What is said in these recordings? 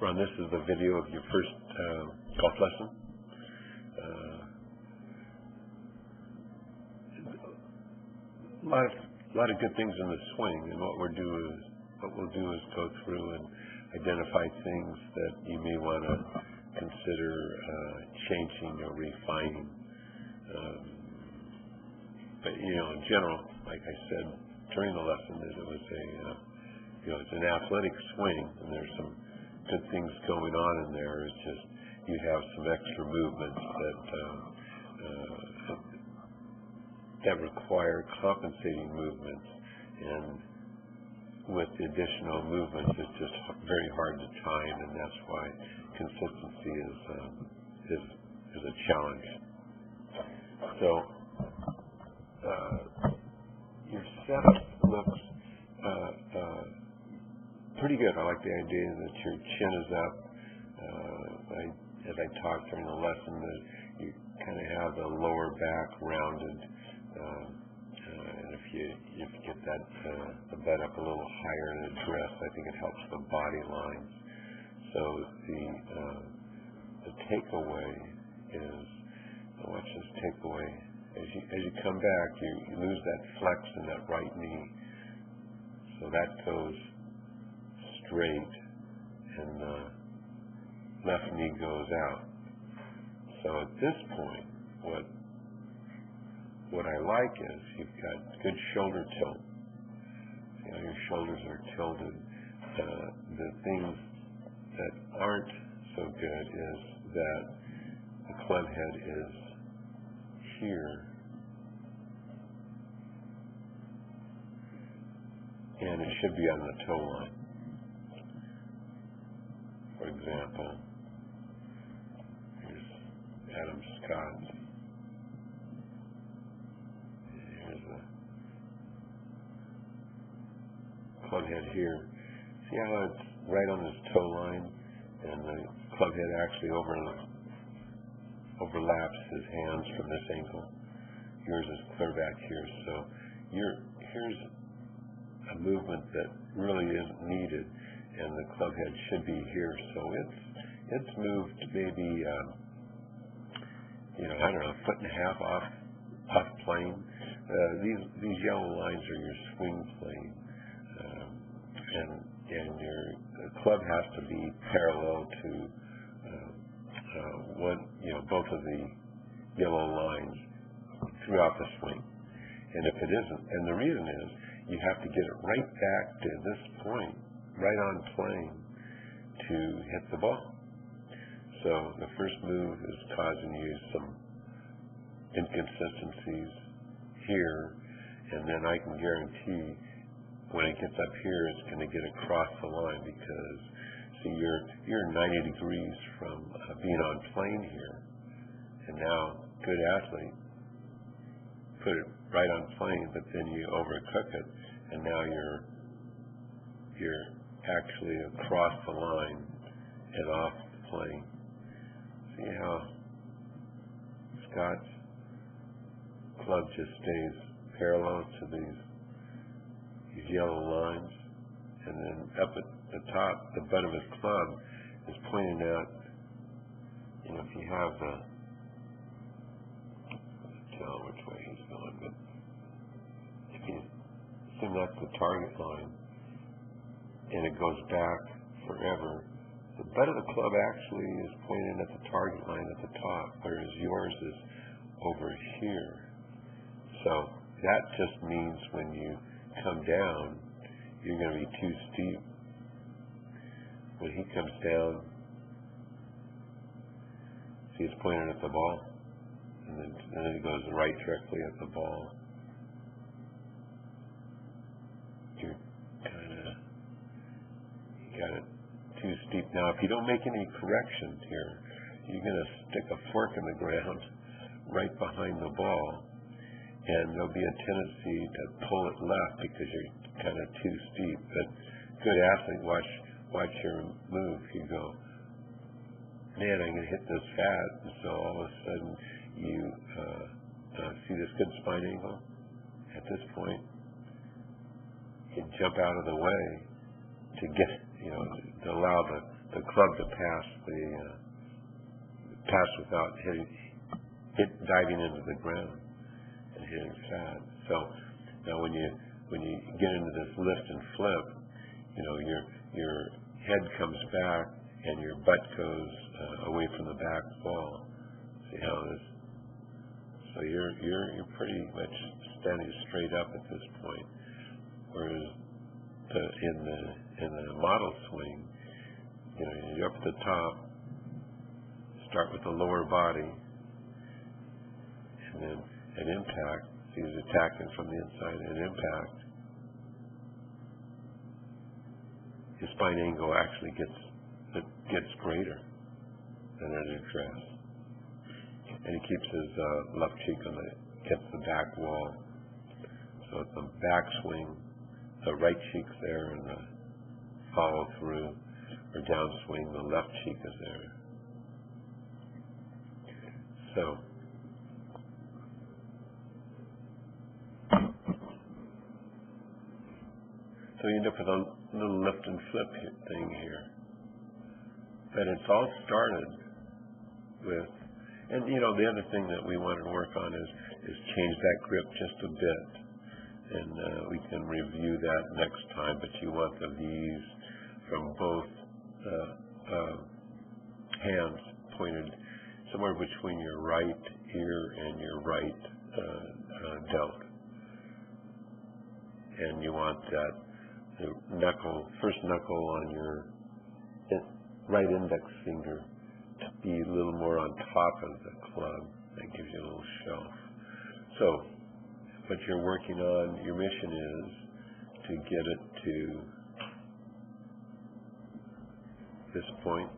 Ron, this is the video of your first golf lesson. A lot of good things in the swing, and what we'll do is go through and identify things that you may want to consider changing or refining. But in general, like I said during the lesson, that it was it's an athletic swing, and there's some good things going on in there. It's just you have some extra movements that require compensating movements, and with the additional movements, it's just very hard to time, and that's why consistency is a challenge. So your setup looks pretty good. I like the idea that your chin is up. As I talked during the lesson, that you kind of have the lower back rounded, and if you get that the butt up a little higher in the dress, I think it helps the body lines. So the takeaway is, watch this takeaway. As you come back, you lose that flex in that right knee, so that goes straight, and the left knee goes out. So at this point, what I like is you've got good shoulder tilt. Your shoulders are tilted. The things that aren't so good is that the club head is here, and it should be on the toe line. For example, here's Adam Scott. Here's the club head here. See how it's right on this toe line, and the club head actually overlaps his hands from this ankle. Yours is clear back here. So here's a movement that really isn't needed, and the club head should be here. So it's moved maybe a foot and a half off plane. These yellow lines are your swing plane, and your club has to be parallel to both of the yellow lines throughout the swing. And if it isn't, and the reason is, you have to get it right back to this point, right on plane, to hit the ball. So the first move is causing you some inconsistencies here, and then I can guarantee when it gets up here, it's going to get across the line, because see, you're 90 degrees from being on plane here, and now good athlete put it right on plane, but then you overcook it, and now you're actually across the line and off the plane. See how Scott's club just stays parallel to these yellow lines, and then up at the top, the butt of his club is pointing out. If you have tell which way he's going, but if you assume that's the target line, and it goes back forever, the butt of the club actually is pointing at the target line at the top, whereas yours is over here. So that just means when you come down, you're going to be too steep. When he comes down, see, it's pointing at the ball, and then it goes right directly at the ball. You're you got it too steep. Now, if you don't make any corrections here, you're going to stick a fork in the ground right behind the ball, and there'll be a tendency to pull it left because you're kind of too steep. But good athlete, watch your move. You go, man, I'm going to hit this fat, and so all of a sudden you see this good spine angle. At this point, you jump out of the way to get, to allow the club to pass without diving into the ground and hitting flat. So now when you get into this lift and flip, your head comes back and your butt goes away from the back wall. See how this? So you're pretty much standing straight up at this point, whereas in the model swing, you're up at the top. Start with the lower body, and then at impact, so he's attacking from the inside. At impact, his spine angle actually gets greater than at address, and he keeps his left cheek against the back wall. So at the back swing, the right cheek's there, and the follow through or downswing, the left cheek is there. So you end up with a little lift and flip thing here. But it's all started with, and the other thing that we want to work on is change that grip just a bit. And we can review that next time, but you want the V's from both hands pointed somewhere between your right ear and your right delt. And you want the first knuckle on your right index finger to be a little more on top of the club. That gives you a little shelf. So what you're working on, your mission is to get it to this point.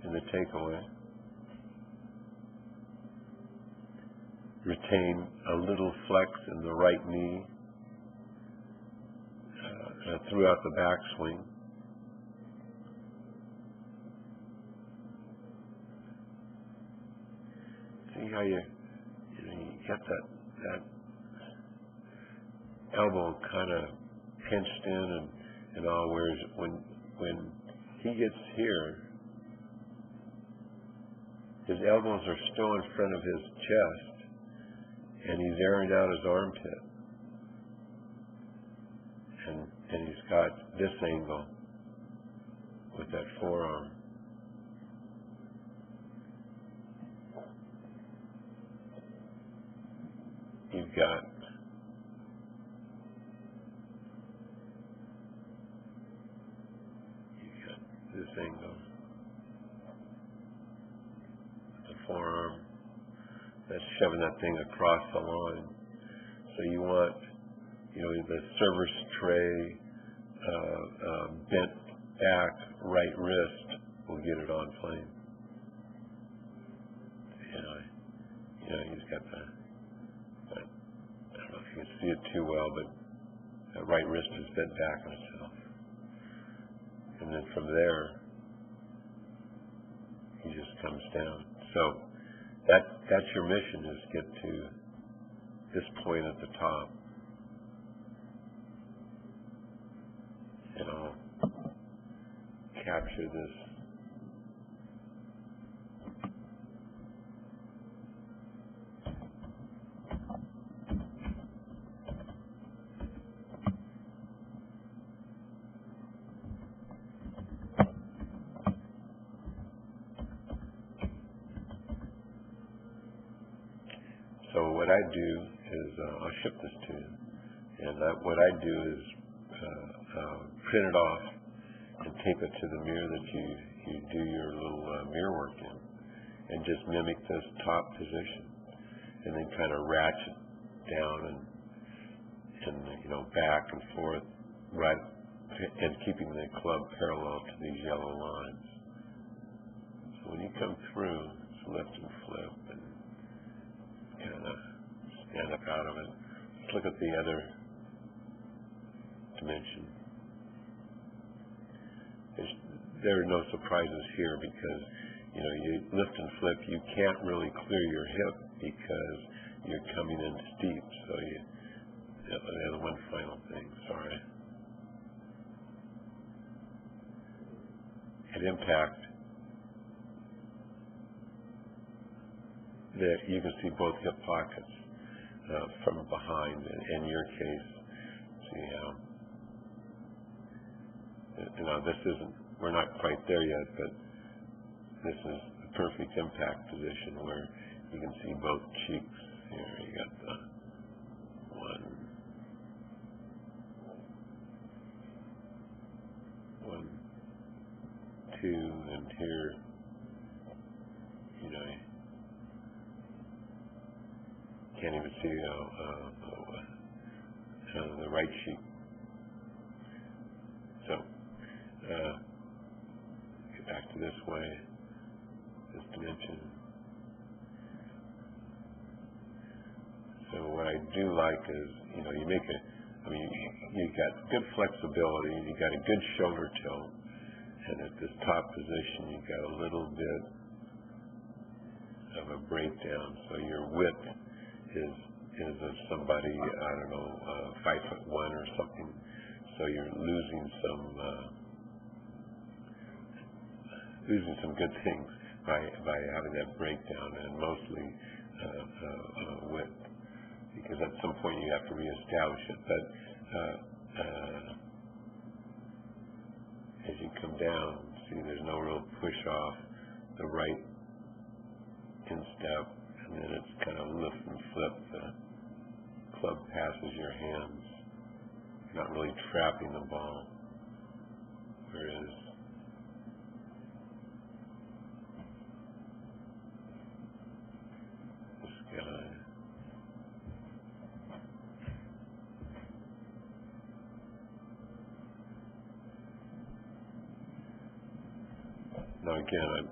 And the takeaway, retain a little flex in the right knee throughout the backswing. See how you get that elbow kind of pinched in and all, whereas when he gets here, his elbows are still in front of his chest, and he's airing out his armpit. And he's got this angle with that forearm. You've got this angle. The forearm. That's shoving that thing across the line. So you want, the server's tray, bent back, right wrist will get it on plane. He's got I don't know if you can see it too well, but that right wrist is bent back on itself. And then from there, he just comes down. So that's your mission, is get to this point at the top. And I'll capture this. So what I do is, I'll ship this to you, and what I do is print it off and tape it to the mirror that you do your little mirror work in, and just mimic this top position, and then kind of ratchet down and back and forth, right, and keeping the club parallel to these yellow lines. So when you come through, it's lift and flip and kind of stand up out of it. Let's look at the other dimension. There are no surprises here, because you lift and flip, you can't really clear your hip because you're coming in steep. So the other one final thing, sorry. at impact, that you can see both hip pockets from behind. In your case, see how, this isn't, we're not quite there yet, but this is the perfect impact position where you can see both cheeks. Here you got the 1, 2, and here, can't even see the right cheek. So, get back to this way, this dimension. So what I do like is, you make you got good flexibility, you got a good shoulder tilt, and at this top position, you got a little bit of a breakdown. So your width is of somebody, 5'1" or something. So you're losing some good things by having that breakdown, and mostly width, because at some point you have to reestablish it. But as you come down, see there's no real push off the right instep, and then it's kind of lift and flip. The club passes your hands. You're not really trapping the ball. Whereas this guy, now again,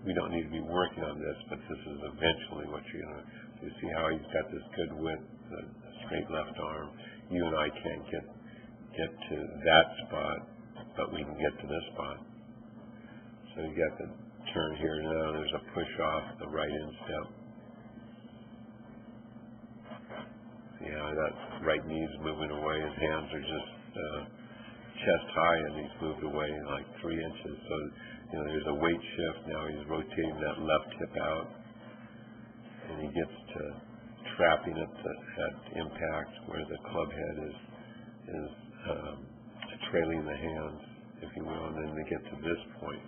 we don't need to be working on this, but this is eventually what you're going to, you see how he's got this good width, the straight left arm. You and I can't get to that spot, but we can get to this spot. So you got the turn here now, there's a push off the right instep. See how that right knee's moving away, his hands are just chest high, and he's moved away like 3 inches. So there's a weight shift. Now he's rotating that left hip out, and he gets to trapping it at impact where the club head is trailing the hands, if you will, and then they get to this point.